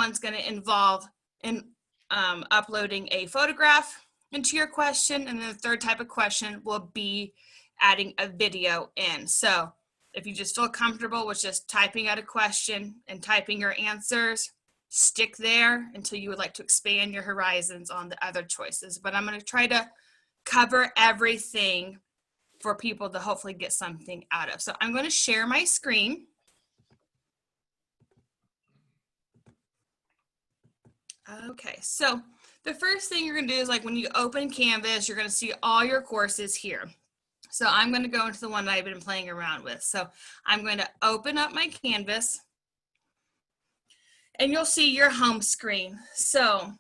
one's going to involve uploading a photograph into your question, and then the third type of question will be adding a video in. So if you just feel comfortable with just typing out a question and typing your answers, stick there until you would like to expand your horizons on the other choices. But I'm going to try to cover everything for people to hopefully get something out of. So I'm going to share my screen. Okay, so the first thing you're going to do is, like, when you open Canvas, you're going to see all your courses here. So I'm going to go into the one that I've been playing around with. So I'm going to open up my Canvas, and you'll see your home screen. So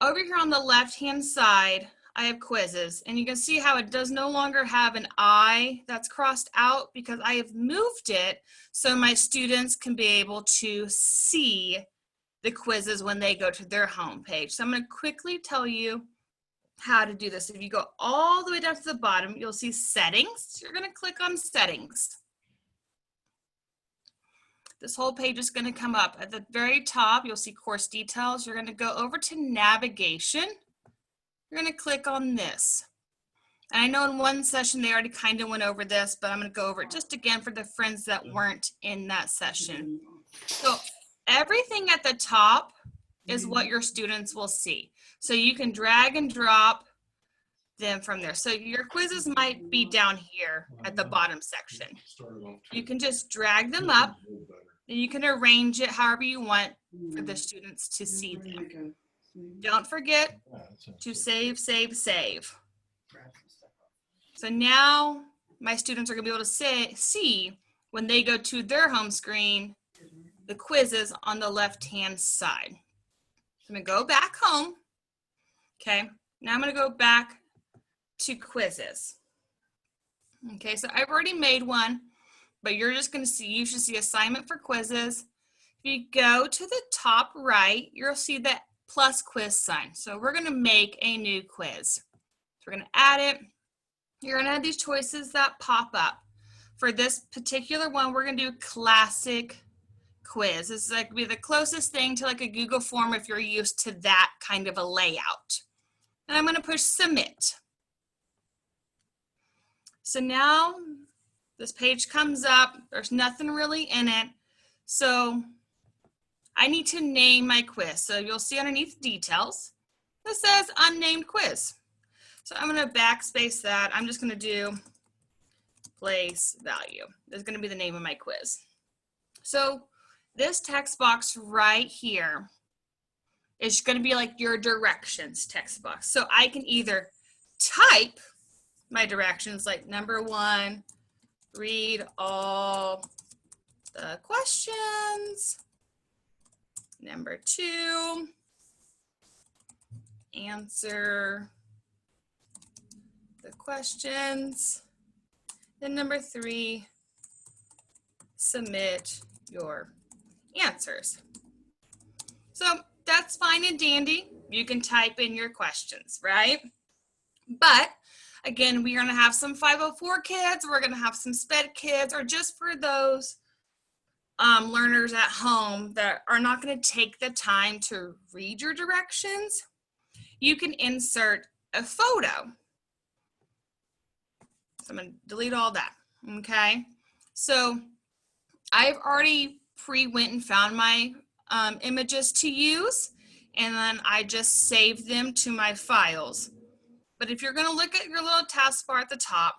over here on the left-hand side, I have quizzes, and you can see how it does no longer have an I that's crossed out because I have moved it so my students can be able to see the quizzes when they go to their home page. So I'm going to quickly tell you how to do this. If you go all the way down to the bottom, you'll see settings. You're going to click on settings. This whole page is going to come up. At the very top, you'll see course details. You're going to go over to navigation. You're going to click on this. And I know in one session they already kind of went over this, but I'm going to go over it just again for the friends that weren't in that session. So everything at the top is what your students will see. So you can drag and drop them from there. So your quizzes might be down here at the bottom section. You can just drag them up, and you can arrange it however you want for the students to see them. Don't forget to save, save, save. So now my students are going to be able to see when they go to their home screen, the quizzes on the left-hand side. So I'm going to go back home. Okay, now I'm going to go back to quizzes. Okay, so I've already made one, but you're just going to see, you should see assignment for quizzes. If you go to the top right, you'll see that plus quiz sign. So we're going to make a new quiz. So we're going to add it. You're going to have these choices that pop up. For this particular one, we're going to do classic quiz. This is like be the closest thing to like a Google form if you're used to that kind of a layout. And I'm going to push submit. So now this page comes up. There's nothing really in it. So I need to name my quiz. So you'll see underneath details, it says unnamed quiz. So I'm going to backspace that. I'm just going to do place value. That's going to be the name of my quiz. So this text box right here is going to be like your directions text box. So I can either type my directions like number 1, read all the questions. Number 2, answer the questions. Then number 3, submit your answers. So that's fine and dandy. You can type in your questions, right? But again, we are going to have some 504 kids. We're going to have some SPED kids, or just for those learners at home that are not going to take the time to read your directions. You can insert a photo. So I'm going to delete all that. Okay. So I've already went and found my images to use, and then I just saved them to my files. But if you're going to look at your little taskbar at the top,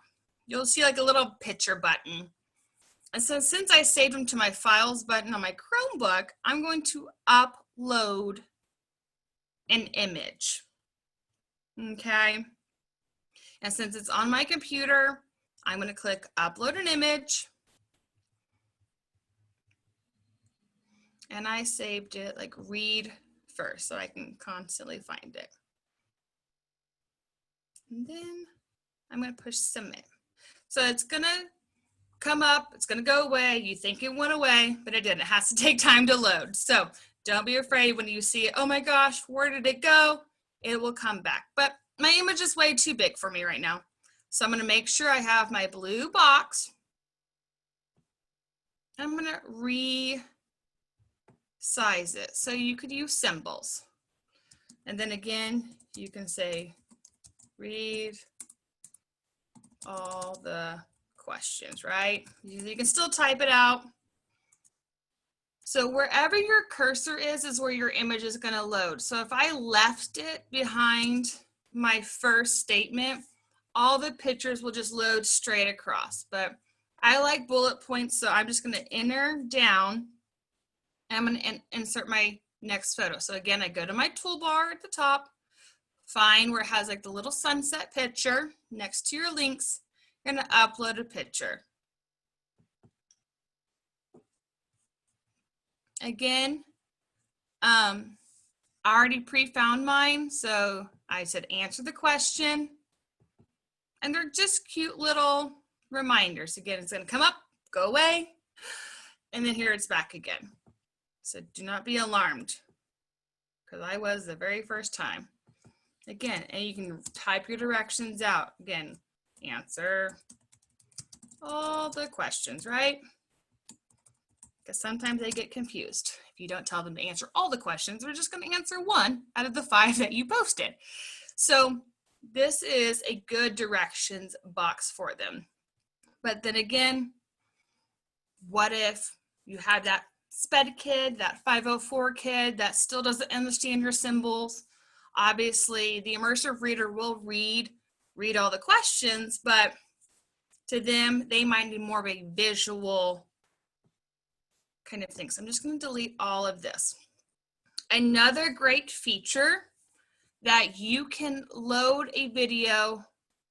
you'll see like a little picture button. And so since I saved them to my files button on my Chromebook, I'm going to upload an image. Okay. And since it's on my computer, I'm going to click upload an image. And I saved it like read first so I can constantly find it. And then I'm going to push submit. So it's going to come up, it's going to go away. You think it went away, but it didn't. It has to take time to load. So don't be afraid when you see it. Oh my gosh, where did it go? It will come back. But my image is way too big for me right now. So I'm going to make sure I have my blue box. I'm going to size it. So you could use symbols. And then again, you can say, read all the questions, right? You can still type it out. So wherever your cursor is where your image is going to load. So if I left it behind my first statement, all the pictures will just load straight across. But I like bullet points, so I'm just going to enter down. I'm going to insert my next photo. So again, I go to my toolbar at the top, find where it has like the little sunset picture next to your links. You're going to upload a picture. Again, I already pre-found mine, so I said answer the question. And they're just cute little reminders. Again, it's going to come up, go away, and then here it's back again. So do not be alarmed, because I was the very first time. Again, and you can type your directions out. Again, answer all the questions, right? Because sometimes they get confused. If you don't tell them to answer all the questions, they're just going to answer one out of the 5 that you posted. So this is a good directions box for them. But then again, what if you have that SPED kid, that 504 kid that still doesn't understand your symbols? Obviously, the immersive reader will read all the questions, but to them, they might need more of a visual kind of thing. So I'm just going to delete all of this. Another great feature that you can load a video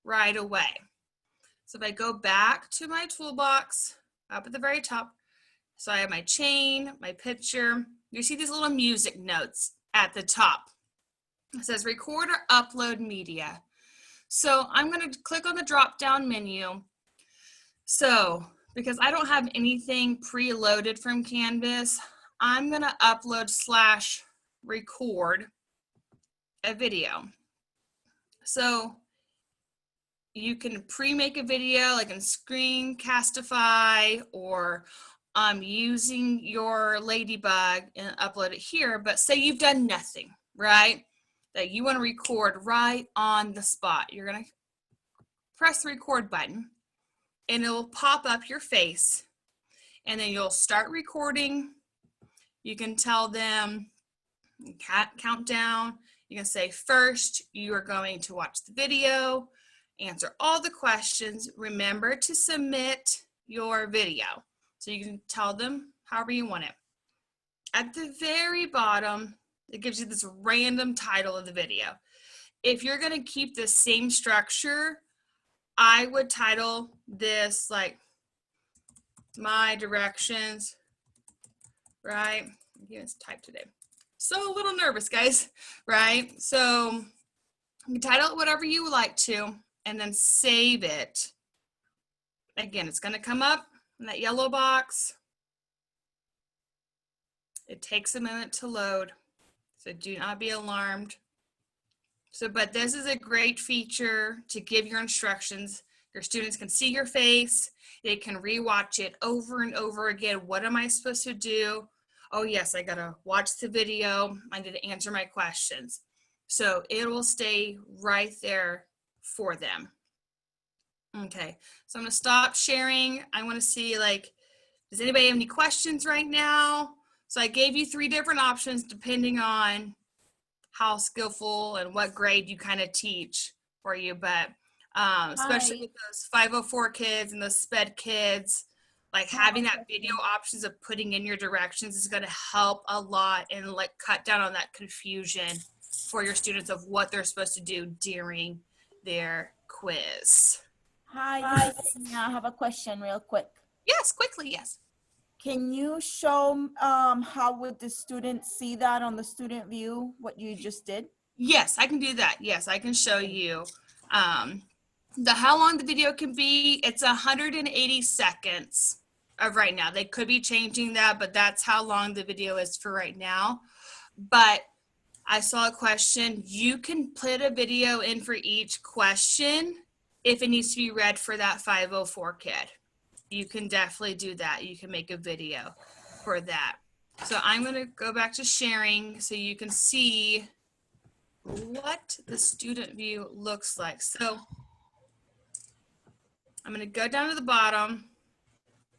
right away. So if I go back to my toolbox up at the very top, so I have my chain, my picture, you see these little music notes at the top. It says record or upload media. So I'm going to click on the drop down menu. So because I don't have anything preloaded from Canvas, I'm going to upload/record a video. So you can pre-make a video like in Screencastify or using your Ladybug and upload it here. But say you've done nothing, right? That you want to record right on the spot. You're going to press the record button and it will pop up your face and then you'll start recording. You can tell them, count down. You can say first, you are going to watch the video, answer all the questions. Remember to submit your video. So you can tell them however you want it. At the very bottom, it gives you this random title of the video. If you're going to keep the same structure, I would title this like my directions, right? Again, it's type today. So a little nervous, guys, right? So you can title it whatever you would like to and then save it. Again, it's going to come up in that yellow box. It takes a minute to load, so do not be alarmed. So, but this is a great feature to give your instructions. Your students can see your face. They can rewatch it over and over again. What am I supposed to do? Oh yes, I gotta watch the video. I need to answer my questions. So it will stay right there for them. Okay, so I'm gonna stop sharing. I wanna see like, does anybody have any questions right now? So I gave you 3 different options depending on how skillful and what grade you kind of teach for you, but especially with those 504 kids and those SPED kids, like having that video options of putting in your directions is going to help a lot and like cut down on that confusion for your students of what they're supposed to do during their quiz. Hi, I have a question real quick. Yes, quickly, yes. Can you show how would the student see that on the student view, what you just did? Yes, I can do that. Yes, I can show you how long the video can be. It's 180 seconds of right now. They could be changing that, but that's how long the video is for right now. But I saw a question. You can put a video in for each question if it needs to be read for that 504 kid. You can definitely do that. You can make a video for that. So I'm going to go back to sharing so you can see what the student view looks like. So I'm going to go down to the bottom.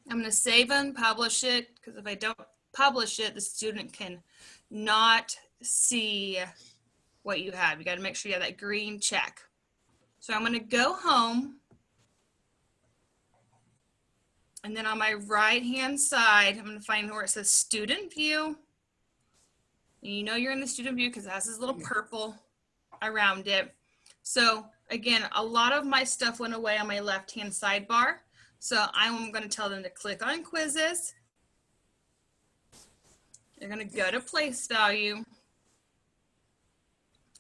I'm going to save and publish it, because if I don't publish it, the student can not see what you have. You got to make sure you have that green check. So I'm going to go home. And then on my right hand side, I'm going to find where it says student view. And you know you're in the student view because it has this little purple around it. So again, a lot of my stuff went away on my left hand sidebar. So I'm going to tell them to click on quizzes. They're going to go to place value.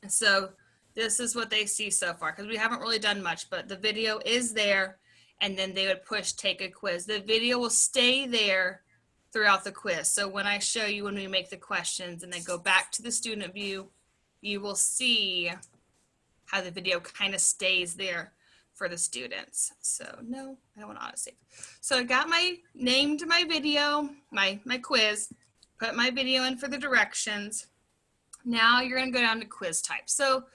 So this is what they see so far, because we haven't really done much, but the video is there, and then they would push take a quiz. The video will stay there throughout the quiz. So when I show you when we make the questions and then go back to the student view, you will see how the video kind of stays there for the students. So no, I don't want to auto save. So I got named my video, my quiz, put my video in for the directions. Now you're going to go down to quiz type. So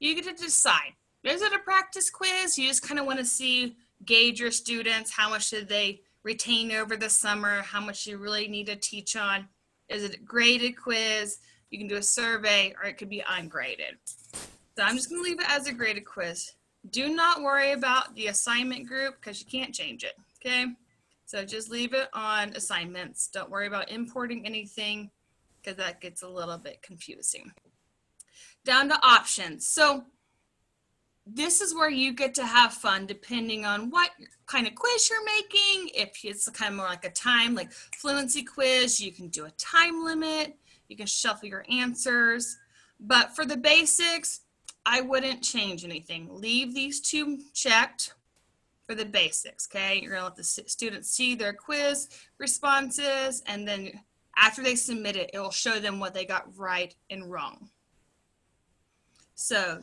you get to decide, is it a practice quiz? You just kind of want to gauge your students. How much did they retain over the summer? How much you really need to teach on? Is it a graded quiz? You can do a survey, or it could be ungraded. So I'm just going to leave it as a graded quiz. Do not worry about the assignment group because you can't change it, okay? So just leave it on assignments. Don't worry about importing anything, because that gets a little bit confusing. Down to options. So this is where you get to have fun depending on what kind of quiz you're making. If it's kind of more like a time, like fluency quiz, you can do a time limit. You can shuffle your answers. But for the basics, I wouldn't change anything. Leave these two checked for the basics, okay? You're gonna let the students see their quiz responses, and then after they submit it, it will show them what they got right and wrong. So,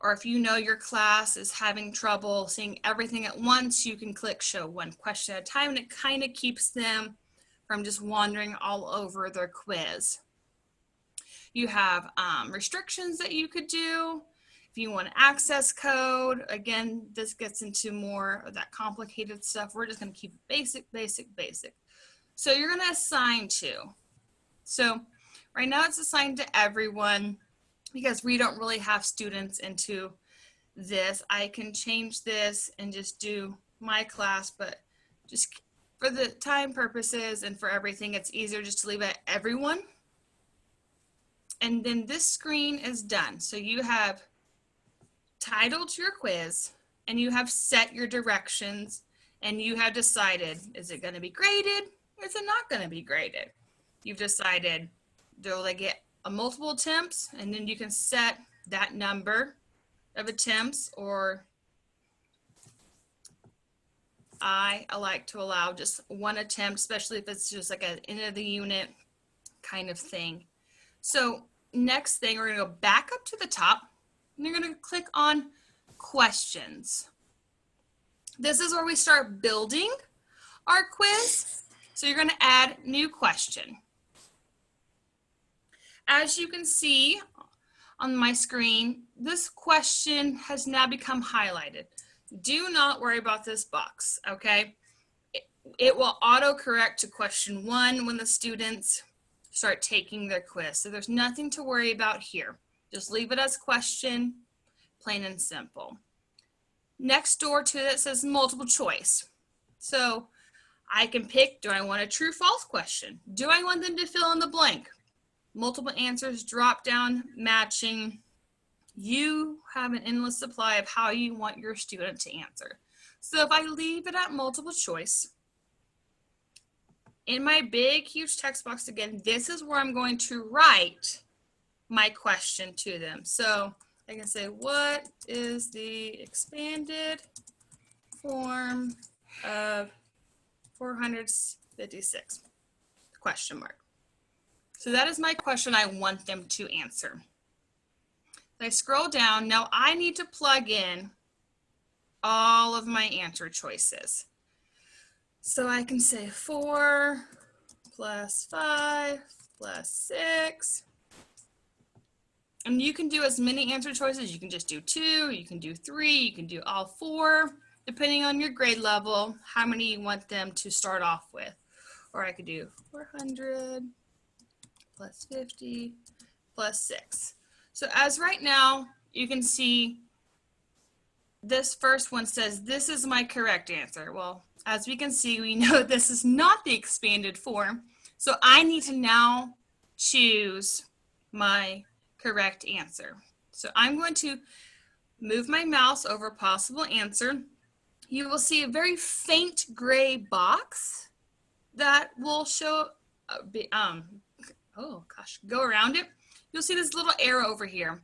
or if you know your class is having trouble seeing everything at once, you can click show one question at a time, and it kind of keeps them from just wandering all over their quiz. You have restrictions that you could do. If you want access code, again, this gets into more of that complicated stuff. We're just going to keep it basic, basic, basic. So you're going to assign to. So right now it's assigned to everyone because we don't really have students into this. I can change this and just do my class, but just for the time purposes and for everything, it's easier just to leave it everyone. And then this screen is done. So you have titled your quiz and you have set your directions and you have decided, is it going to be graded? Is it not going to be graded? You've decided, do they get a multiple attempts? And then you can set that number of attempts, or I like to allow just one attempt, especially if it's just like an end of the unit kind of thing. So next thing, we're going to go back up to the top and you're going to click on questions. This is where we start building our quiz. So you're going to add new question. As you can see on my screen, this question has now become highlighted. Do not worry about this box, okay? It will auto-correct to question 1 when the students start taking their quiz. So there's nothing to worry about here. Just leave it as question, plain and simple. Next door to it says multiple choice. So I can pick, do I want a true false question? Do I want them to fill in the blank? Multiple answers, drop down, matching. You have an endless supply of how you want your student to answer. So if I leave it at multiple choice, in my big, huge text box again, this is where I'm going to write my question to them. So I can say, what is the expanded form of 456? Question mark. So that is my question I want them to answer. I scroll down. Now I need to plug in all of my answer choices. So I can say 4 plus 5 plus 6. And you can do as many answer choices. You can just do 2, you can do 3, you can do all 4, depending on your grade level, how many you want them to start off with. Or I could do 400 plus 50 plus 6. So as right now, you can see this first one says, this is my correct answer. Well, as we can see, we know this is not the expanded form. So I need to now choose my correct answer. So I'm going to move my mouse over possible answer. You will see a very faint gray box that will show, go around it. You'll see this little arrow over here.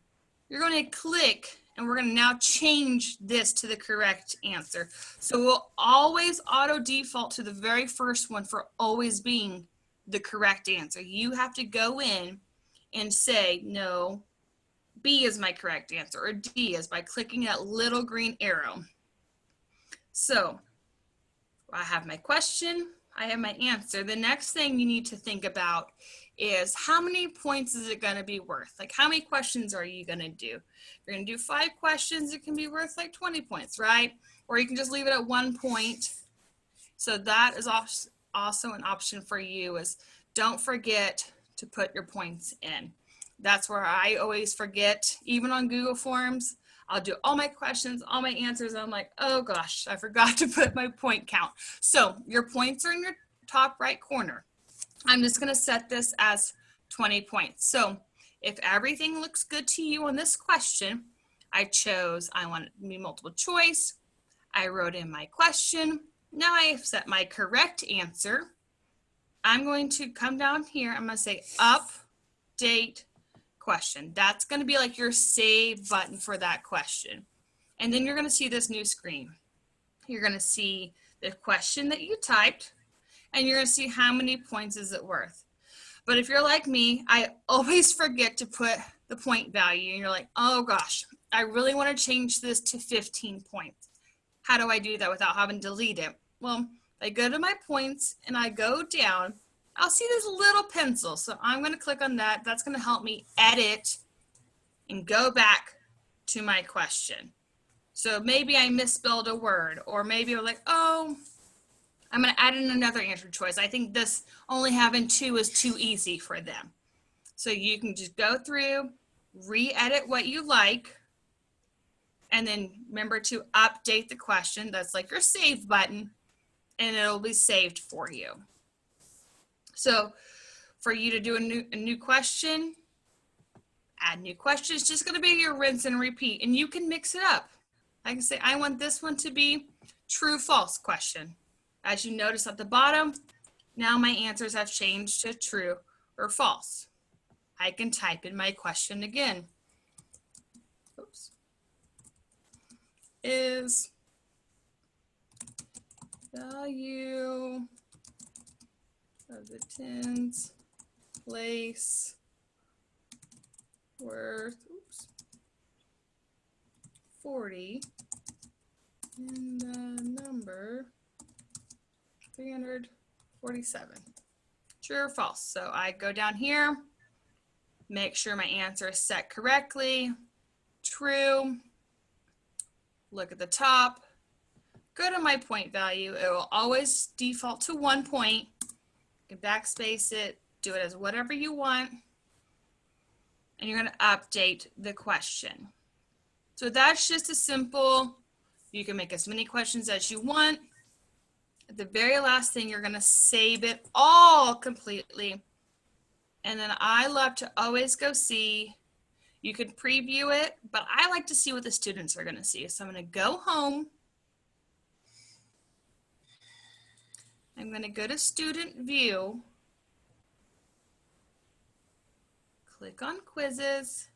You're going to click and we're going to now change this to the correct answer. So we'll always auto default to the very first one for always being the correct answer. You have to go in and say, no, B is my correct answer, or D is, by clicking that little green arrow. So I have my question, I have my answer. The next thing you need to think about is how many points is it going to be worth? Like how many questions are you going to do? If you're going to do 5 questions, it can be worth like 20 points, right? Or you can just leave it at 1 point. So that is also an option for you, is don't forget to put your points in. That's where I always forget, even on Google Forms. I'll do all my questions, all my answers. And I'm like, oh gosh, I forgot to put my point count. So your points are in your top right corner. I'm just going to set this as 20 points. So if everything looks good to you on this question, I want it to be multiple choice. I wrote in my question. Now I have set my correct answer. I'm going to come down here. I'm going to say update question. That's going to be like your save button for that question. And then you're going to see this new screen. You're going to see the question that you typed, and you're going to see how many points is it worth. But if you're like me, I always forget to put the point value, and you're like, oh gosh, I really want to change this to 15 points. How do I do that without having to delete it? Well, I go to my points and I go down. I'll see this little pencil. So I'm going to click on that. That's going to help me edit and go back to my question. So maybe I misspelled a word, or maybe I'm like, oh, I'm going to add in another answer choice. I think this only having 2 is too easy for them. So you can just go through, re-edit what you like, and then remember to update the question. That's like your save button, and it'll be saved for you. So for you to do a new question, add new question, it's just going to be your rinse and repeat, and you can mix it up. I can say, I want this one to be true, false question. As you notice at the bottom, now my answers have changed to true or false. I can type in my question again. Oops. Is value of the tens place worth 40 and the number 347. True or false? So I go down here, make sure my answer is set correctly. True. Look at the top. Go to my point value. It will always default to 1 point. You can backspace it, do it as whatever you want. And you're going to update the question. So that's just a simple, you can make as many questions as you want. At the very last thing, you're going to save it all completely. And then I love to always go see, you can preview it, but I like to see what the students are going to see. So I'm going to go home. I'm going to go to student view, click on quizzes,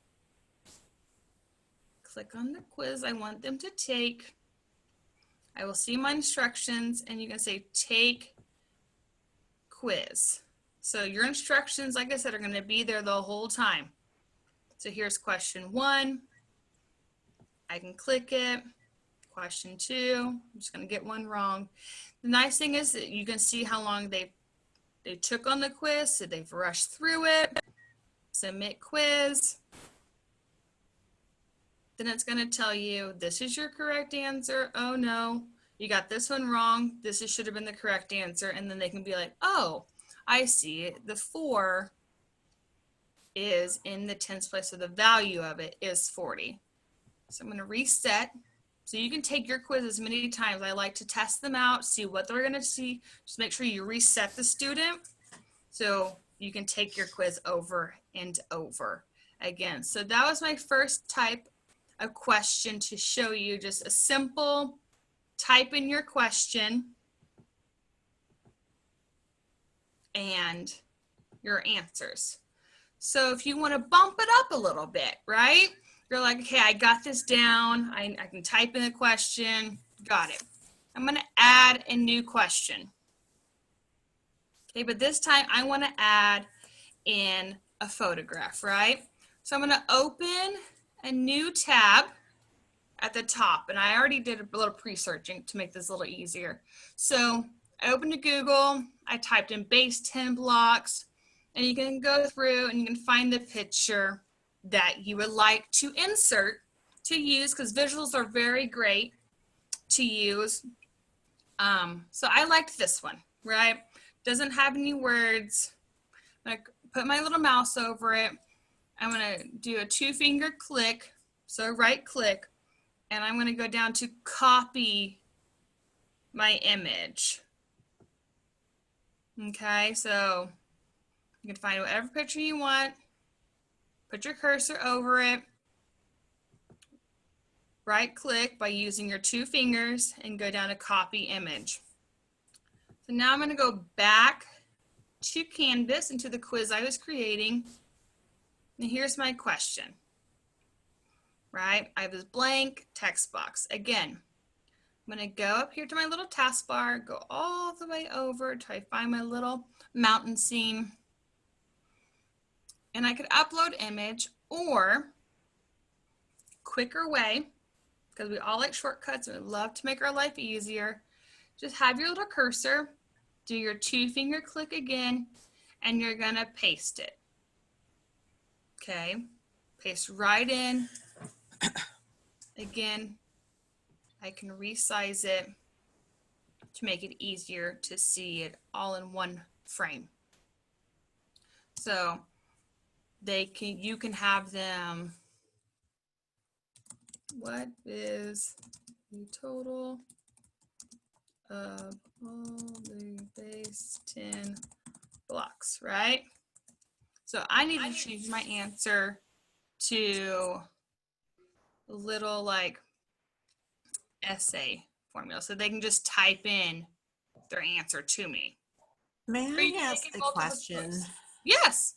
click on the quiz I want them to take. I will see my instructions, and you can say take quiz. So your instructions, like I said, are going to be there the whole time. So here's question 1. I can click it. Question 2, I'm just going to get one wrong. The nice thing is that you can see how long they they took on the quiz, so they've rushed through it. Submit quiz. Then it's going to tell you, this is your correct answer. Oh no, you got this one wrong. This should have been the correct answer. And then they can be like, oh, I see it. The 4 is in the tens place, so the value of it is 40. So I'm going to reset. So you can take your quiz as many times. I like to test them out, see what they're going to see. Just make sure you reset the student so you can take your quiz over and over again. So that was my first type of question to show you just a simple type in your question and your answers. So if you want to bump it up a little bit, right? You're like, okay, I got this down. I can type in a question. Got it. I'm going to add a new question. Okay, but this time I want to add in a photograph, right? So I'm going to open a new tab at the top, and I already did a little pre-searching to make this a little easier. So I opened to Google, I typed in base 10 blocks, and you can go through and you can find the picture that you would like to insert to use, because visuals are very great to use. So I liked this one, right? Doesn't have any words. I'm gonna put my little mouse over it. I'm gonna do a 2-finger click, so right click, and I'm gonna go down to copy my image. Okay, so you can find whatever picture you want, put your cursor over it, right click by using your 2 fingers and go down to copy image. So now I'm gonna go back to Canvas into the quiz I was creating. And here's my question, right? I have this blank text box. Again, I'm gonna go up here to my little taskbar, go all the way over till I find my little mountain scene. And I could upload image, or quicker way, because we all like shortcuts and we love to make our life easier, just have your little cursor, do your 2-finger click again, and you're gonna paste it. Okay, paste right in. Again, I can resize it to make it easier to see it all in one frame. So you can have them, what is the total of all the base 10 blocks, right? So I need to change my answer to a little like essay formula, so they can just type in their answer to me. May I ask a question? Yes.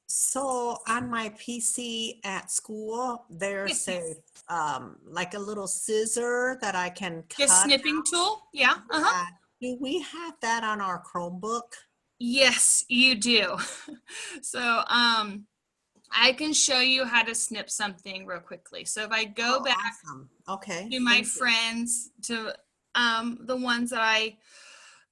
So on my PC at school, there's a like a little scissor that I can cut. Just snipping tool. Yeah. Do we have that on our Chromebook? Yes, you do. So I can show you how to snip something real quickly. So if I go back okay, to my friends, to the ones that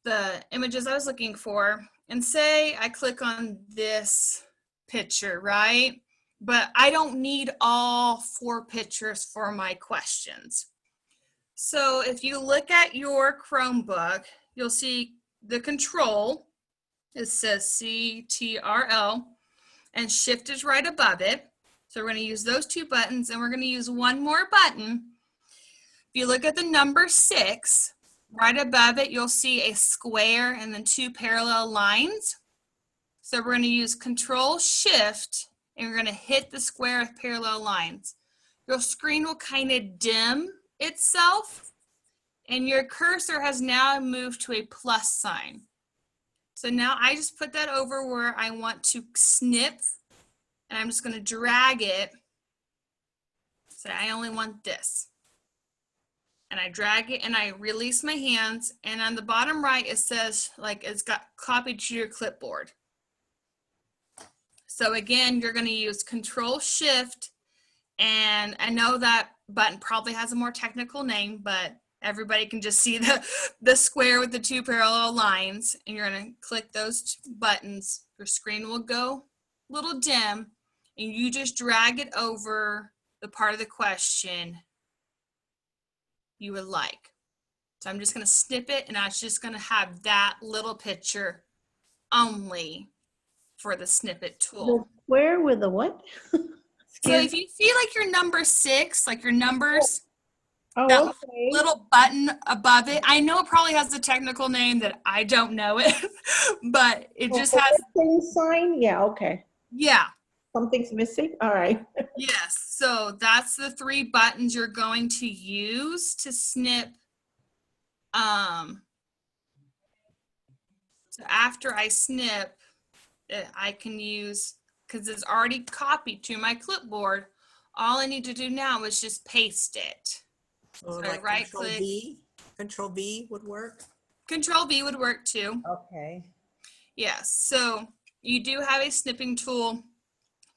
the images I was looking for, and say I click on this picture, right? But I don't need all 4 pictures for my questions. So if you look at your Chromebook, you'll see the control. It says CTRL, and shift is right above it. So we're going to use those 2 buttons, and we're going to use one more button. If you look at the number 6, right above it, you'll see a square and then 2 parallel lines. So we're going to use Control Shift, and we're going to hit the square with parallel lines. Your screen will kind of dim itself, and your cursor has now moved to a plus sign. So now I just put that over where I want to snip, and I'm just going to drag it. Say I only want this. And I drag it and I release my hands, and on the bottom right it says like it's got copied to your clipboard. So again, you're going to use Control Shift, and I know that button probably has a more technical name, but everybody can just see the square with the two parallel lines, and you're gonna click those buttons. Your screen will go a little dim, and you just drag it over the part of the question you would like. So I'm just gonna snip it, and I'm just gonna have that little picture only for the snippet The tool. square with the what? So if you see like your number 6, like your numbers, Oh, that okay. little button above it, I know it probably has a technical name that I don't know it, but it just has, Same sign? Yeah, okay. yeah, Something's missing? All right. yes. So that's the 3 buttons you're going to use to snip. So after I snip, I can use, because it's already copied to my clipboard, all I need to do now is just paste it. So So like right Control click. V, Control V would work. Control V would work too. Okay. Yes, so you do have a snipping tool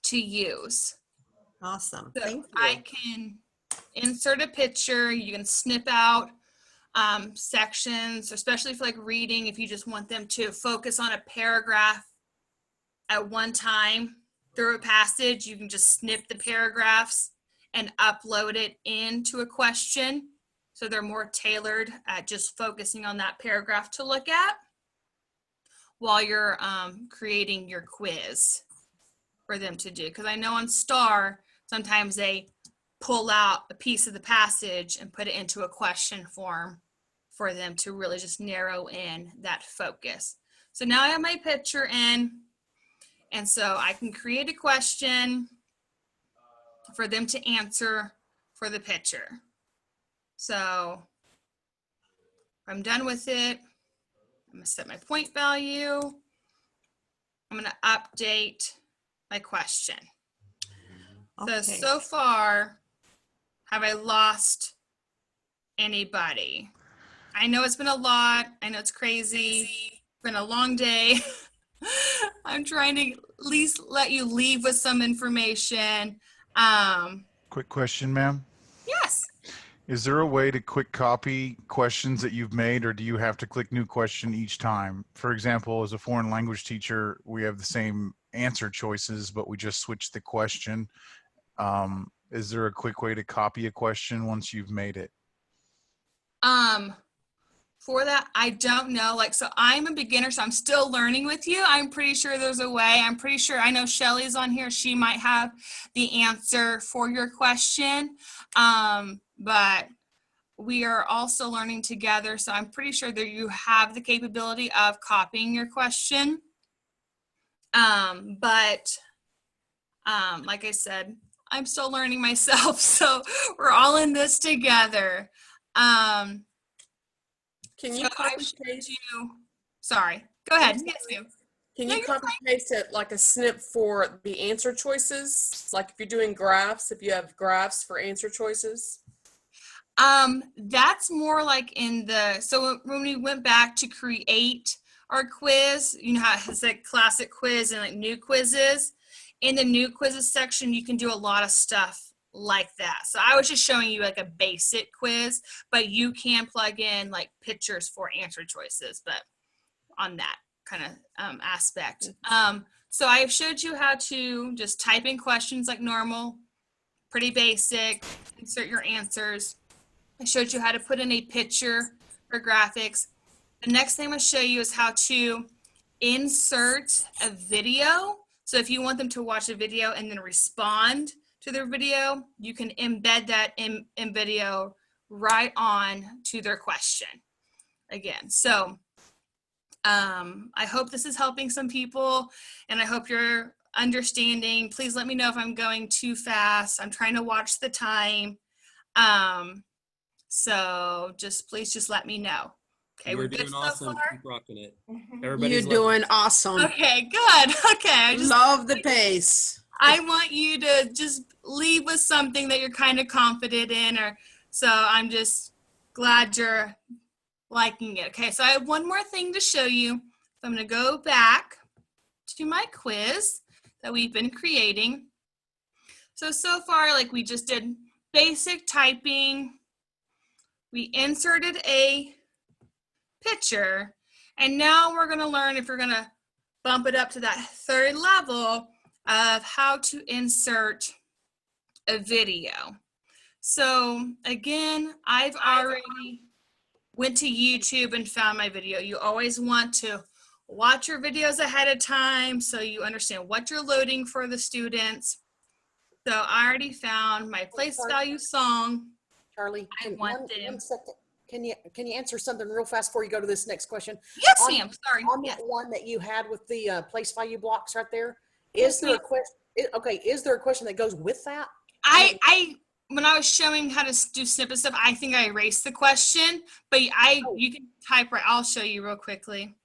to use. Awesome. So Thank you. I can insert a picture, you can snip out sections, especially for like reading, if you just want them to focus on a paragraph at one time through a passage, you can just snip the paragraphs and upload it into a question. So they're more tailored at just focusing on that paragraph to look at while you're creating your quiz for them to do. Because I know on STAR, sometimes they pull out a piece of the passage and put it into a question form for them to really just narrow in that focus. So now I have my picture in, and so I can create a question for them to answer for the picture. So I'm done with it. I'm gonna set my point value. I'm gonna update my question. Okay. So far, have I lost anybody? I know it's been a lot. I know it's crazy. It's been a long day. I'm trying to at least let you leave with some information. Quick question, ma'am. Yes. Is there a way to quick copy questions that you've made, or do you have to click new question each time? For example, as a foreign language teacher, we have the same answer choices, but we just switch the question. Is there a quick way to copy a question once you've made it? For that, I don't know. Like, so I'm a beginner, so I'm still learning with you. I'm pretty sure there's a way. I'm pretty sure, I know Shelly's on here. She might have the answer for your question. But we are also learning together. So I'm pretty sure that you have the capability of copying your question. But like I said, I'm still learning myself. So we're all in this together. Can you So copy I've showed paste? you, sorry, go ahead. Yes, ma'am. Can No, you you're copy paste it like a snip for the answer choices? Like if you're doing graphs, if you have graphs for answer choices? That's more like in the, so when we went back to create our quiz, you know how it has like classic quiz and like new quizzes. In the new quizzes section, you can do a lot of stuff like that. So I was just showing you like a basic quiz, but you can plug in like pictures for answer choices, but on that kind of aspect. So I've showed you how to just type in questions like normal, pretty basic, insert your answers. I showed you how to put in a picture for graphics. The next thing I'm going to show you is how to insert a video. So if you want them to watch a video and then respond to their video, you can embed that in video right on to their question. Again, so I hope this is helping some people, and I hope you're understanding. Please let me know if I'm going too fast. I'm trying to watch the time. So please just let me know. Okay, You're we're good doing so awesome. far? Keep rocking it. You're Everybody's loving doing it. awesome. Okay, good. Okay, I just Love the pace. I want you to just leave with something that you're kind of confident in, or so I'm just glad you're liking it. Okay, so I have one more thing to show you. So I'm going to go back to my quiz that we've been creating. So far, like we just did basic typing. we inserted a picture, and now we're going to learn if we're going to bump it up to that third level of how to insert a video. So again, I've already went to YouTube and found my video. You always want to watch your videos ahead of time so you understand what you're loading for the students. So I already found my place value song. Charlie, I can, want one them. second. Can you answer something real fast before you go to this next question? Yes, On- ma'am. Sorry. On Yes. that one that you had with the place value blocks right there, Yes, is there a question? Okay, is there a question that goes with that? I when I was showing how to do snippet stuff, I think I erased the question, but you can type right. I'll show you real quickly.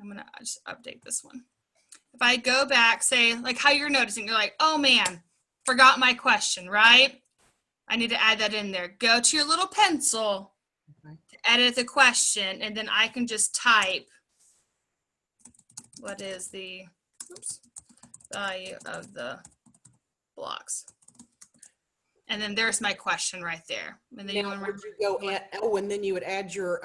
I'm gonna just update this one. If I go back, say like how you're noticing, you're like, oh man, forgot my question, right? I need to add that in there. Go to your little pencil Okay. to edit the question, and then I can just type what is the value of the blocks. And then there's my question right there. And then you Now, want to would you go and then you would add your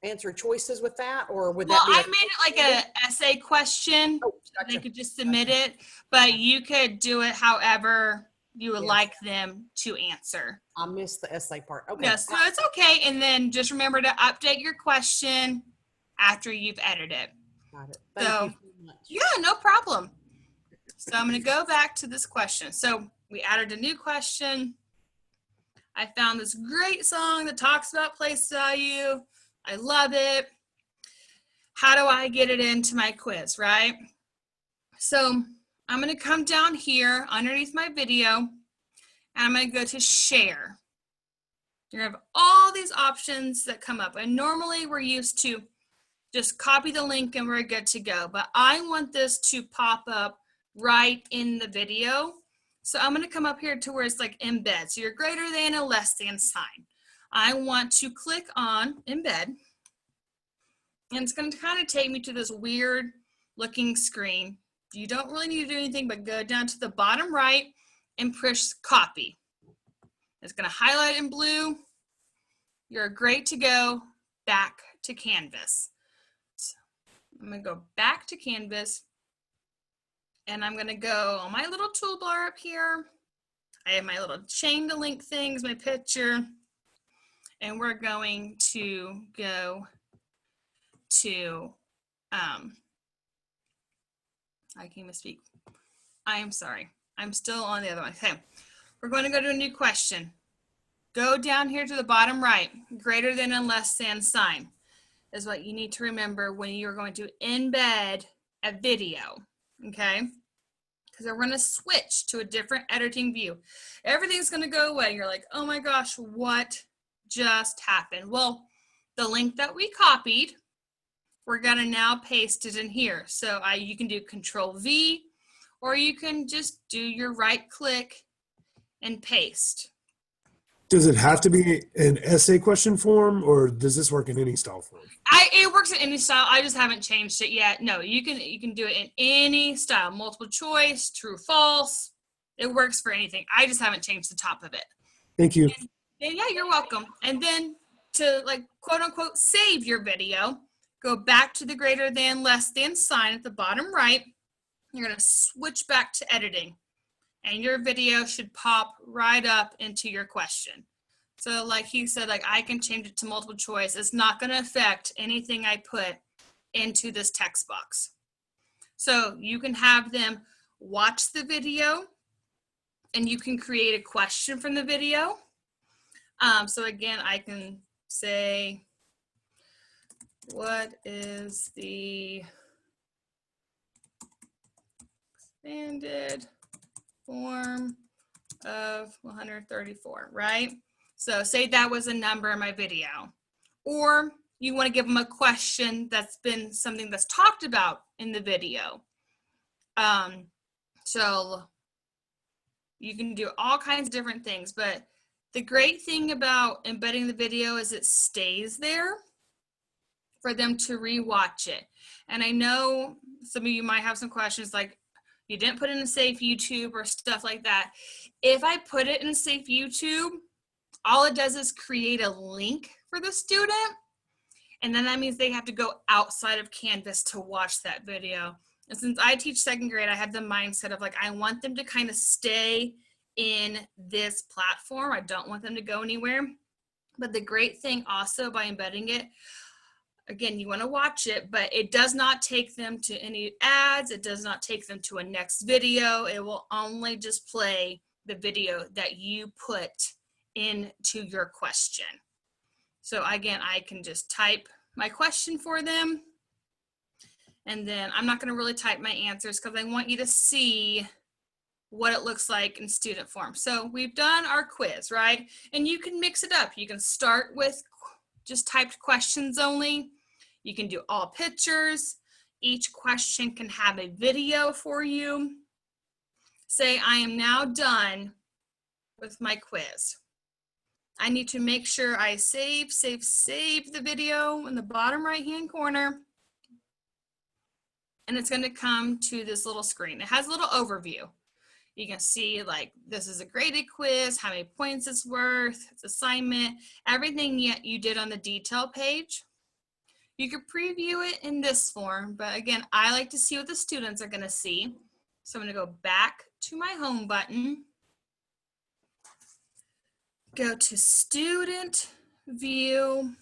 answer choices with that, or would well, that be? I made it like a essay question. Oh, So they gotcha. could just submit it, but you could do it however you would Yes. like them to answer. I missed the essay part. Okay. Yes, so it's okay. And then just remember to update your question after you've edited it. Got it. Thank So- you so much. Yeah, no problem. So I'm going to go back to this question. So we added a new question. I found this great song that talks about place value. I love it. How do I get it into my quiz, right? So I'm going to come down here underneath my video, and I'm going to go to share. You're going to have all these options that come up. And normally we're used to just copy the link and we're good to go. But I want this to pop up right in the video. So I'm going to come up here to where it's like embed. So you're greater than and less than sign. I want to click on embed. And it's going to kind of take me to this weird looking screen. You don't really need to do anything but go down to the bottom right and push copy. It's going to highlight in blue. You're great to go back to Canvas. So I'm going to go back to Canvas. And I'm going to go on my little toolbar up here. I have my little chain to link things, my picture. And we're going to go to, I can't even speak. I am sorry. I'm still on the other one. Okay. We're going to go to a new question. Go down here to the bottom right. Greater than and less than sign is what you need to remember when you're going to embed a video. Okay. Because we're going to switch to a different editing view. Everything's going to go away. You're like, oh my gosh, what just happened? Well, the link that we copied, we're going to now paste it in here. So you can do Control V, or you can just do your right click and paste. Does it have to be an essay question form, or does this work in any style form? It works in any style. I just haven't changed it yet. No, you can do it in any style. Multiple choice, true, false. It works for anything. I just haven't changed the top of it. Thank you. And yeah, you're welcome. And then to like quote unquote save your video, go back to the greater than less than sign at the bottom right. You're going to switch back to editing, and your video should pop right up into your question. So like he said, like I can change it to multiple choice. It's not going to affect anything I put into this text box. So you can have them watch the video, and you can create a question from the video. So again, I can say, what is the expanded form of 134, right? So say that was a number in my video. Or you want to give them a question that's been something that's talked about in the video. So you can do all kinds of different things, but the great thing about embedding the video is it stays there for them to rewatch it. And I know some of you might have some questions like, you didn't put it in Safe YouTube or stuff like that. If I put it in Safe YouTube, all it does is create a link for the student. And then that means they have to go outside of Canvas to watch that video. And since I teach second grade, I have the mindset of like, I want them to kind of stay in this platform. I don't want them to go anywhere. But the great thing also by embedding it, again, you want to watch it, but it does not take them to any ads. It does not take them to a next video. It will only just play the video that you put into your question. So again, I can just type my question for them. And then I'm not going to really type my answers because I want you to see what it looks like in student form. So we've done our quiz, right? And you can mix it up. You can start with just typed questions only. You can do all pictures. Each question can have a video for you. Say, I am now done with my quiz. I need to make sure I save the video in the bottom right-hand corner. And it's going to come to this little screen. It has a little overview. You can see like, this is a graded quiz, how many points it's worth, its assignment, everything yet you did on the detail page. You could preview it in this form, but again, I like to see what the students are going to see. So I'm going to go back to my home button, go to student view,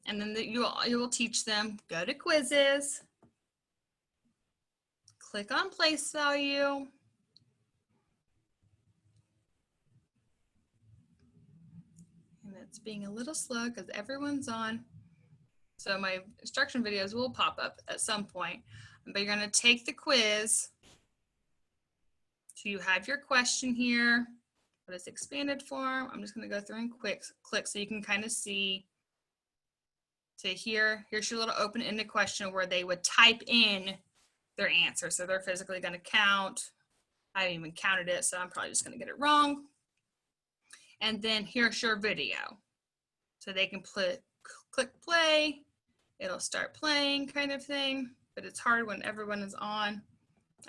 and then you will teach them, go to quizzes, click on place value, and it's being a little slow because everyone's on. So my instruction videos will pop up at some point, but you're going to take the quiz. So you have your question here, but it's expanded form. I'm just going to go through and click so you can kind of see. So here's your little open-ended question where they would type in their answer. So they're physically going to count. I haven't even counted it, so I'm probably just going to get it wrong. And then here's your video. So they can click play. It'll start playing kind of thing, but it's hard when everyone is on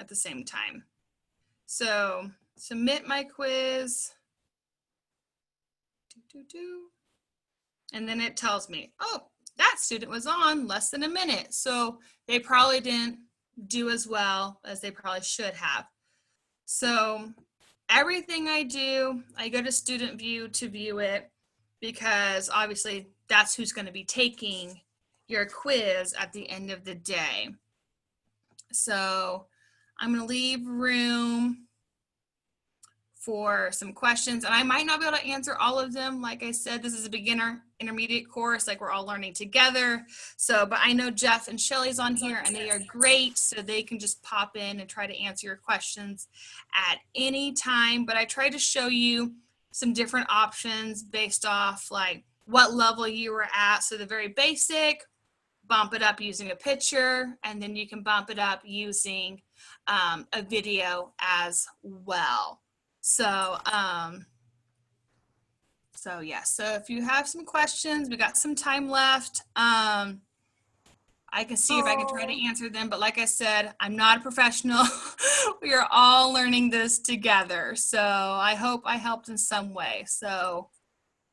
at the same time. So submit my quiz. And then it tells me, oh, that student was on less than a minute. So they probably didn't do as well as they probably should have. So everything I do, I go to student view to view it because obviously that's who's going to be taking your quiz at the end of the day. So I'm going to leave room for some questions, and I might not be able to answer all of them. Like I said, this is a beginner intermediate course, like we're all learning together. So, but I know Jeff and Shelly's on here and they are great, so they can just pop in and try to answer your questions at any time. But I try to show you some different options based off like what level you were at. So the very basic, bump it up using a picture, and then you can bump it up using a video as well. So, yeah, so if you have some questions, we got some time left. I can see if I can try to answer them, but like I said, I'm not a professional. We are all learning this together. So I hope I helped in some way. So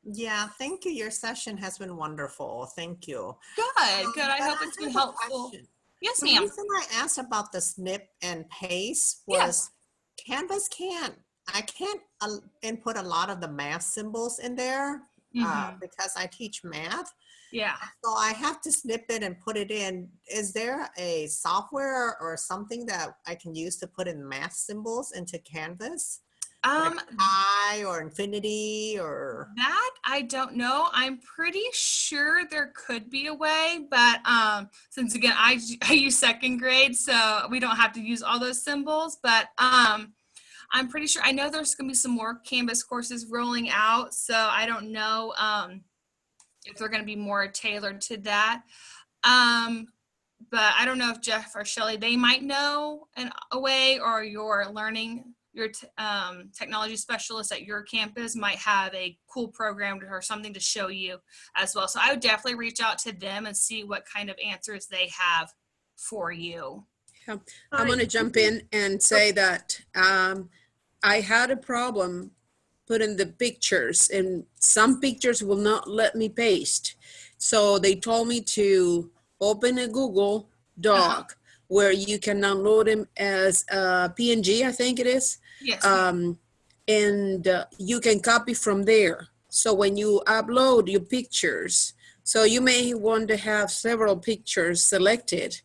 Yeah, thank you. Your session has been wonderful. Thank you. good. I But hope it's been have a helpful. question. Yes, The ma'am. reason I asked about the snip and paste Yes. was Canvas I can't input a lot of the math symbols in there because I teach math. Yeah. So I have to snip it and put it in. Is there a software or something that I can use to put in math symbols into Canvas? Like pi or infinity or? That I don't know. I'm pretty sure there could be a way, but since again I use second grade, so we don't have to use all those symbols. But I'm pretty sure. I know there's gonna be some more Canvas courses rolling out, so I don't know if they're gonna be more tailored to that. But I don't know if Jeff or Shelly, they might know a way, or your technology specialist at your campus might have a cool program or something to show you as well. So I would definitely reach out to them and see what kind of answers they have for you. Yeah. I'm going to jump in and say that I had a problem put in the pictures, and some pictures will not let me paste. So they told me to open a Google Doc where you can download them as a PNG, I think it is. Yes. And you can copy from there. So when you upload your pictures, so you may want to have several pictures selected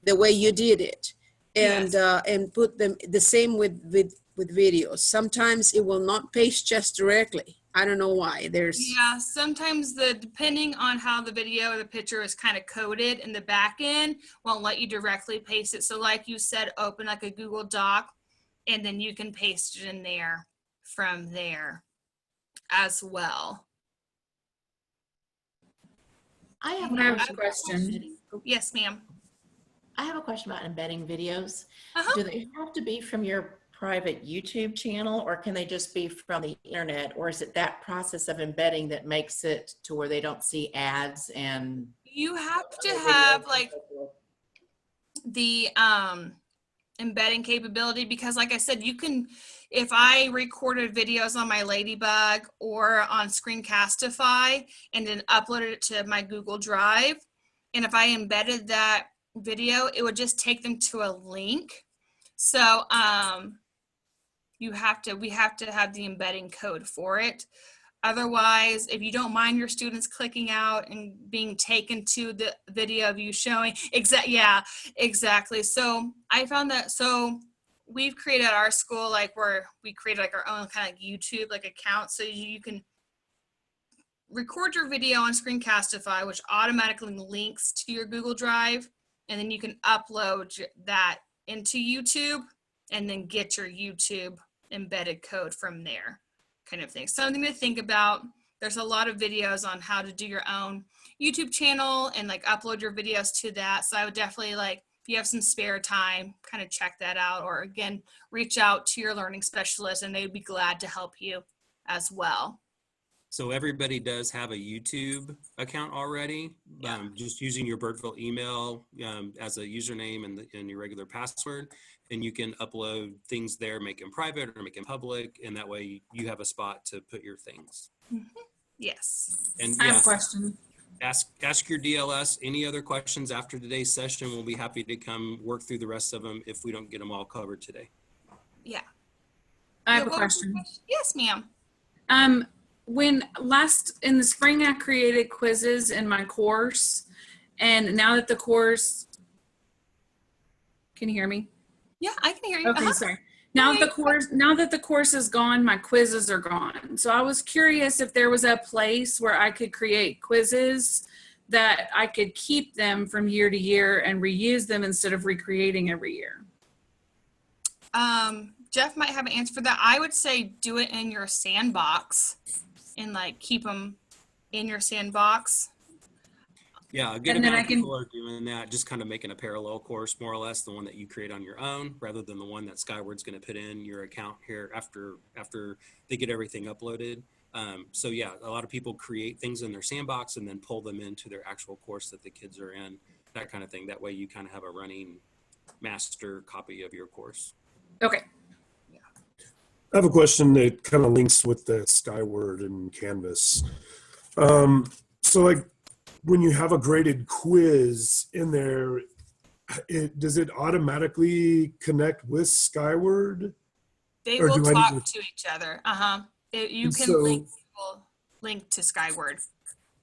the way you did it, and and put them the same with videos. Sometimes it will not paste just directly. I don't know why. Yeah, sometimes depending on how the video or the picture is kind of coded in the back end won't let you directly paste it. So like you said, open like a Google Doc and then you can paste it in there from there as well. I have a question. Yes, ma'am. I have a question about embedding videos. Do they have to be from your private YouTube channel, or can they just be from the internet, or is it that process of embedding that makes it to where they don't see ads? And you have to have like the embedding capability, because like I said, you can, if I recorded videos on my Ladybug or on Screencastify and then uploaded it to my Google Drive, and if I embedded that video, it would just take them to a link. So we have to have the embedding code for it. Otherwise, if you don't mind your students clicking out and being taken to the video of you showing, exactly. So I found that, so we've created at our school, like where we created like our own kind of YouTube like account, so you can record your video on Screencastify, which automatically links to your Google Drive, and then you can upload that into YouTube and then get your YouTube embedded code from there, kind of thing. Something to think about. There's a lot of videos on how to do your own YouTube channel and like upload your videos to that. So I would definitely, like, if you have some spare time, kind of check that out, or again, reach out to your learning specialist and they'd be glad to help you as well. So everybody does have a YouTube account already. Just using your Birdville email as a username and your regular password, and you can upload things there, make them private or make them public, and that way you have a spot to put your things. Yes. And I have a question. Ask your DLS any other questions after today's session. We'll be happy to come work through the rest of them if we don't get them all covered today. Yeah. I have a question. Yes, ma'am. When last in the spring, I created quizzes in my course, and now that the course, can you hear me? Yeah, I can hear you. Okay, sorry. Now that the course is gone, my quizzes are gone. So I was curious if there was a place where I could create quizzes that I could keep them from year to year and reuse them instead of recreating every year. Jeff might have an answer for that. I would say do it in your sandbox and like keep them in your sandbox. Yeah, a good amount of people are doing that, just kind of making a parallel course, more or less, the one that you create on your own, rather than the one that Skyward's going to put in your account here after they get everything uploaded. So yeah, a lot of people create things in their sandbox and then pull them into their actual course that the kids are in, that kind of thing. That way you kind of have a running master copy of your course. Okay. I have a question that kind of links with the Skyward and Canvas. So like when you have a graded quiz in there, does it automatically connect with Skyward? They will talk to each other. You can link to Skyward.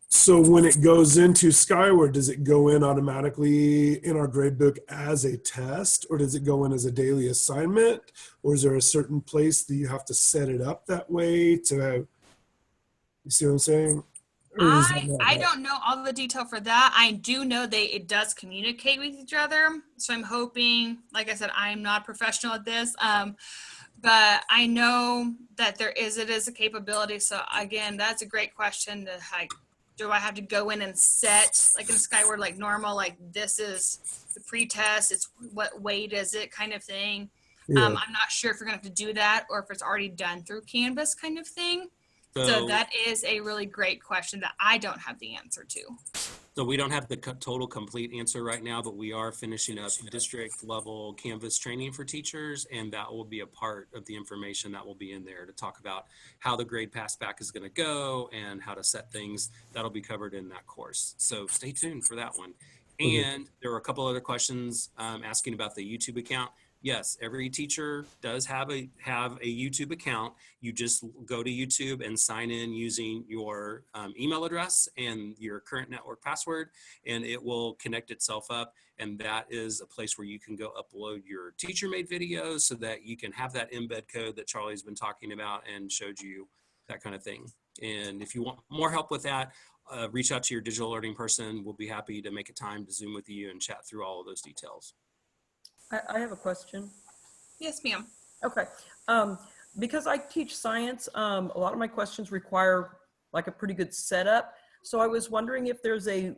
So when it goes into Skyward, does it go in automatically in our gradebook as a test, or does it go in as a daily assignment, or is there a certain place that you have to set it up that way to have, you see what I'm saying? I don't know all the detail for that. I do know it does communicate with each other. So I'm hoping, like I said, I'm not a professional at this, but I know that it is a capability. So again, that's a great question. Do I have to go in and set, like in Skyward, like normal, like this is the pretest, it's what weight is it kind of thing. Yeah. I'm not sure if you're gonna have to do that or if it's already done through Canvas kind of thing. So that is a really great question that I don't have the answer to. So we don't have the total complete answer right now, but we are finishing up district level Canvas training for teachers, and that will be a part of the information that will be in there to talk about how the grade pass back is going to go and how to set things. That'll be covered in that course. So stay tuned for that one. And there were a couple other questions asking about the YouTube account. Yes, every teacher does have a YouTube account. You just go to YouTube and sign in using your email address and your current network password, and it will connect itself up. And that is a place where you can go upload your teacher-made videos so that you can have that embed code that Charlie's been talking about and showed you, that kind of thing. And if you want more help with that, reach out to your digital learning person. We'll be happy to make a time to Zoom with you and chat through all of those details. I have a question. Yes, ma'am. Okay. Because I teach science, a lot of my questions require like a pretty good setup. So I was wondering if there's a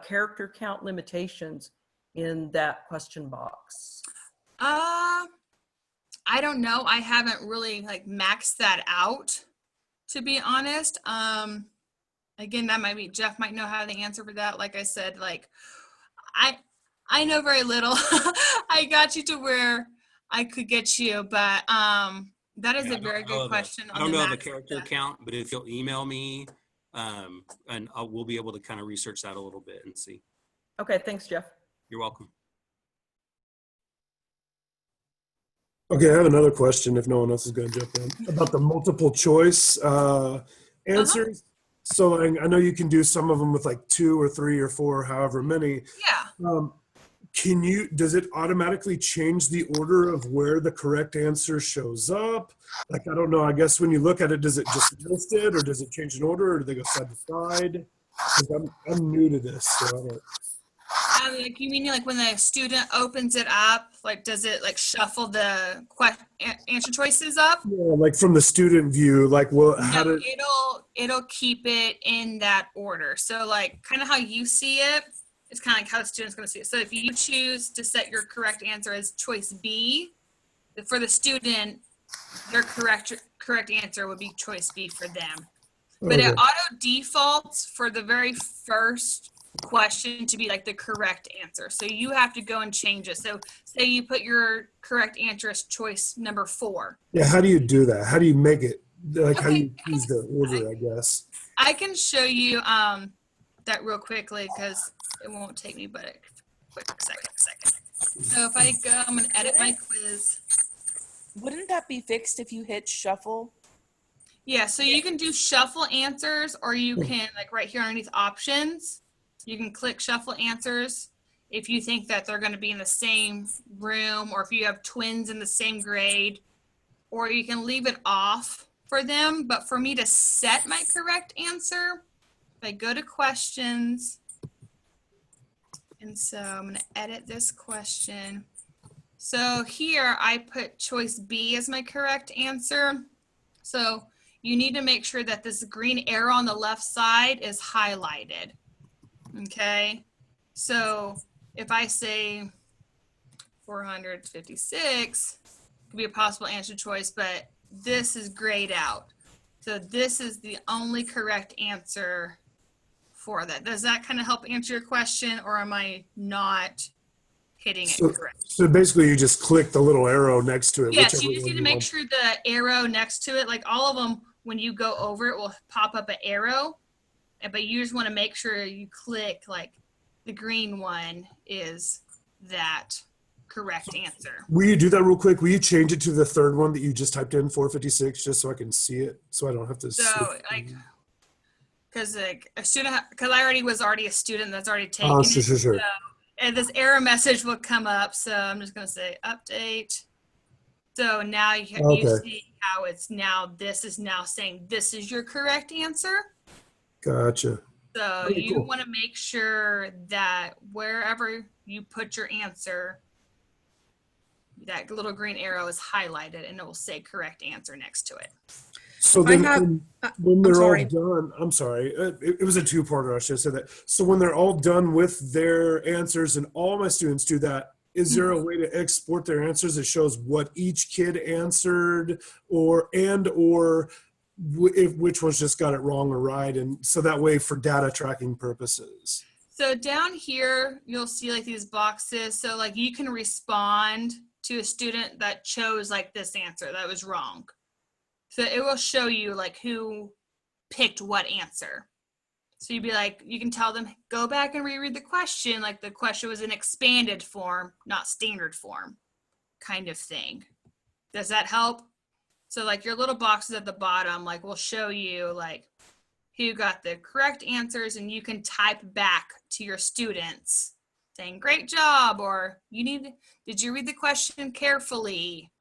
character count limitations in that question box. I don't know. I haven't really like maxed that out, to be honest. Again, that might be, Jeff might know how the answer for that. Like I said, like I know very little. I got you to where I could get you, but that is a very good question. I don't know of a character count, but if you'll email me, and we'll be able to kind of research that a little bit and see. Okay, thanks, Jeff. You're welcome. Okay, I have another question if no one else is going to jump in about the multiple choice answers. So I know you can do some of them with like 2 or 3 or 4, however many. Yeah. Does it automatically change the order of where the correct answer shows up? Like, I don't know, I guess when you look at it, does it just list it, or does it change in order, or do they go side to side? 'Cause I'm new to this, so I don't. Like you mean like when the student opens it up, like does it like shuffle the answer choices up? Yeah, like from the student view, like how No, did it'll keep it in that order. So like kind of how you see it, it's kind of like how the student's going to see it. So if you choose to set your correct answer as choice B, for the student, their correct answer would be choice B for them. But it auto defaults for the very first question to be like the correct answer. So you have to go and change it. So say you put your correct answer as choice number 4. Yeah, how do you do that? How do you make it, like how do you choose the order, I guess? I can show you that real quickly because it won't take me but a quick second. So if I go, I'm going to edit my quiz. Wouldn't that be fixed if you hit shuffle? Yeah, so you can do shuffle answers, or you can, like right here underneath options, you can click shuffle answers if you think that they're going to be in the same room, or if you have twins in the same grade, or you can leave it off for them. But for me to set my correct answer, if I go to questions, and so I'm going to edit this question. So here I put choice B as my correct answer. So you need to make sure that this green arrow on the left side is highlighted. Okay, so if I say 456 could be a possible answer choice, but this is grayed out. So this is the only correct answer for that. Does that kind of help answer your question, or am I not hitting it correct? So basically you just click the little arrow next to it. Yes, you just need to make sure the arrow next to it, like all of them, when you go over it will pop up an arrow, but you just want to make sure you click like the green one is that correct answer. Will you do that real quick? Will you change it to the third one that you just typed in, 456, just so I can see it, so I don't have to. So like, because like a student, because I already was a student that's already taken it. Sure. So, and this error message will come up. So I'm just going to say update. So now you see how it's now, this is now saying this is your correct answer. Gotcha. So you want to make sure that wherever you put your answer, that little green arrow is highlighted and it will say correct answer next to it. So then when they're all done, I'm sorry, it was a two-parter, I should have said that. So when they're all done with their answers and all my students do that, is there a way to export their answers that shows what each kid answered or if which ones just got it wrong or right? And so that way for data tracking purposes. So down here, you'll see like these boxes. So like you can respond to a student that chose like this answer that was wrong. So it will show you like who picked what answer. So you'd be like, you can tell them, go back and reread the question. Like the question was in expanded form, not standard form kind of thing. Does that help? So like your little boxes at the bottom, like will show you like who got the correct answers, and you can type back to your students saying, great job, or did you read the question carefully?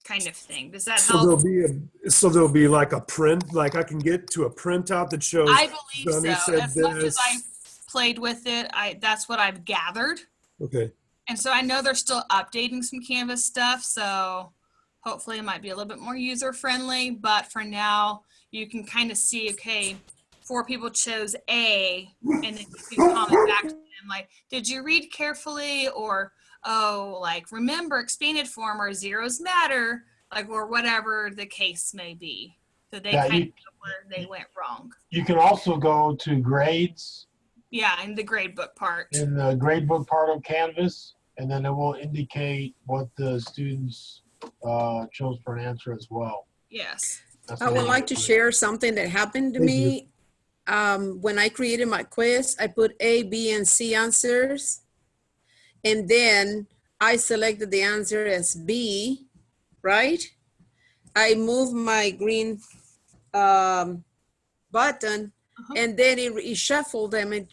Kind of thing. Does that help? There'll be like a print, like I can get to a printout that shows. I believe Johnny so. said As much as this. I've played with it, that's what I've gathered. Okay. And so I know they're still updating some Canvas stuff, so hopefully it might be a little bit more user friendly, but for now you can kind of see, okay, 4 people chose A, and then you can comment back to them like, did you read carefully? Or, oh, like remember expanded form, or zeros matter, like, or whatever the case may be. So they kind of know where they went wrong. You can also go to grades. Yeah, in the gradebook part. In the gradebook part of Canvas, and then it will indicate what the students chose for an answer as well. Yes. I would like to share something that happened to me. When I created my quiz, I put A, B, and C answers. And then I selected the answer as B, right? I moved my green button, and then it shuffled them. And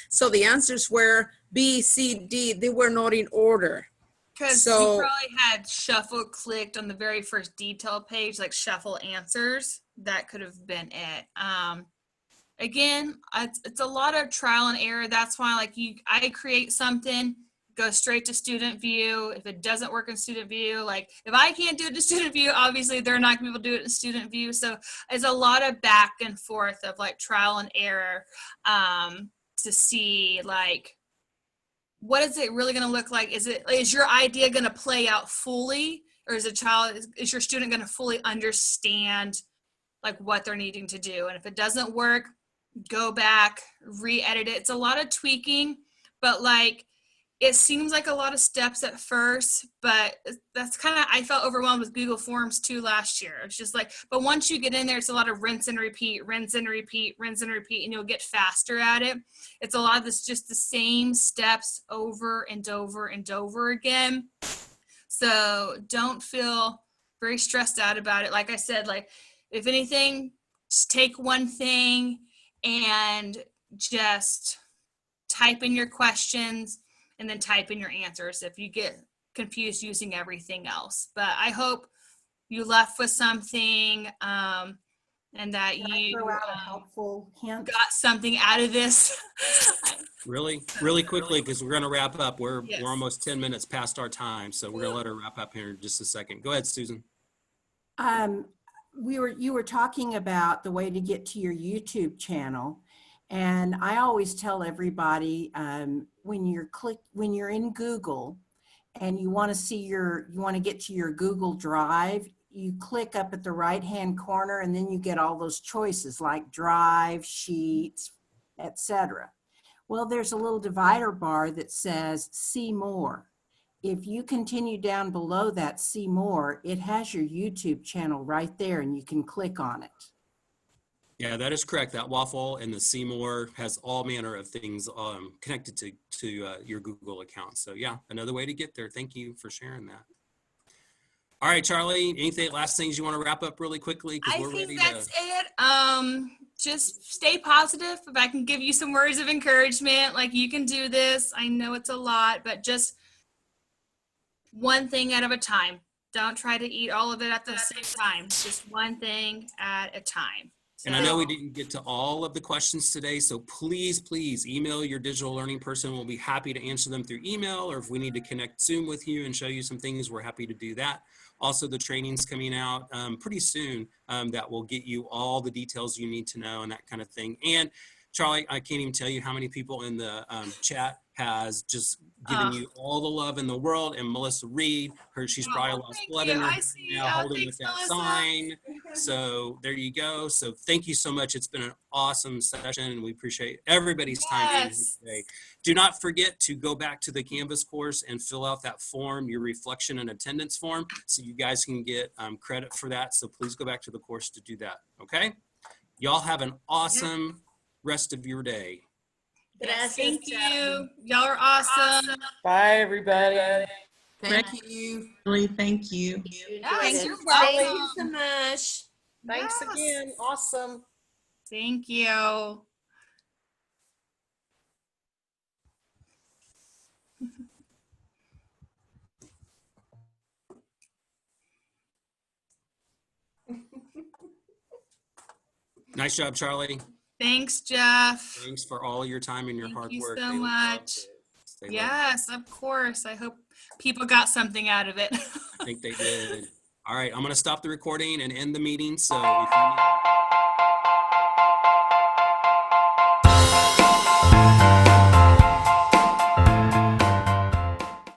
so the answers were B, C, D. They were not in order. Because you probably had shuffle clicked on the very first detail page, like shuffle answers. That could have been it. Again, it's a lot of trial and error. That's why, like, I create something, go straight to student view. If it doesn't work in student view, like if I can't do it in student view, obviously they're not gonna be able to do it in student view. So it's a lot of back and forth of like trial and error to see like, what is it really going to look like? Is your idea going to play out fully, or is your student going to fully understand like what they're needing to do? And if it doesn't work, go back, re-edit it. It's a lot of tweaking, but like, it seems like a lot of steps at first, but that's kind of, I felt overwhelmed with Google Forms too last year. It's just like, but once you get in there, it's a lot of rinse and repeat, rinse and repeat, rinse and repeat, and you'll get faster at it. It's a lot of this, just the same steps over and over and over again. So don't feel very stressed out about it. Like I said, like if anything, just take one thing and just type in your questions and then type in your answers if you get confused using everything else. But I hope you left with something and that you helpful hint? Got something out of this. Really quickly, because we're going to wrap up. We're almost 10 minutes past our time, so we're going to let her wrap up here in just a second. Go ahead, Susan. You were talking about the way to get to your YouTube channel. And I always tell everybody when you're in Google and you want to get to your Google Drive, you click up at the right-hand corner and then you get all those choices like Drive, Sheets, etc. Well, there's a little divider bar that says See More. If you continue down below that See More, it has your YouTube channel right there and you can click on it. Yeah, that is correct. That waffle and the Seymour has all manner of things connected to your Google account. So yeah, another way to get there. Thank you for sharing that. All right, Charlie, last things you want to wrap up really quickly? I think that's it. Just stay positive. If I can give you some words of encouragement, like you can do this. I know it's a lot, but just one thing at a time. Don't try to eat all of it at the same time. Just one thing at a time. And I know we didn't get to all of the questions today, so please email your digital learning person. We'll be happy to answer them through email, or if we need to connect Zoom with you and show you some things, we're happy to do that. Also, the training's coming out pretty soon that will get you all the details you need to know and that kind of thing. And Charlie, I can't even tell you how many people in the chat has just given you all the love in the world. And Melissa Reed, she's probably lost blood in her I hand see. now, holding Thanks, with that Melissa. sign. So there you go. So thank you so much. It's been an awesome session, and we appreciate everybody's time being here today. Do not forget to go back to the Canvas course and fill out that form, your reflection and attendance form, so you guys can get credit for that. So please go back to the course to do that. Okay? Y'all have an awesome rest of your day. Yes, thank you. Y'all are awesome. Bye, everybody. Thank you. Really, thank you. Yes, you're Thank welcome. you so much. Thanks Yes. again. Awesome. Thank you. Nice job, Charlie. Thanks, Jeff. Thanks for all your time and your Thank hard you work. so They much. loved it. They loved it. Yes, of course. I hope people got something out of it. I think they did. All right, I'm going to stop the recording and end the meeting. So if you need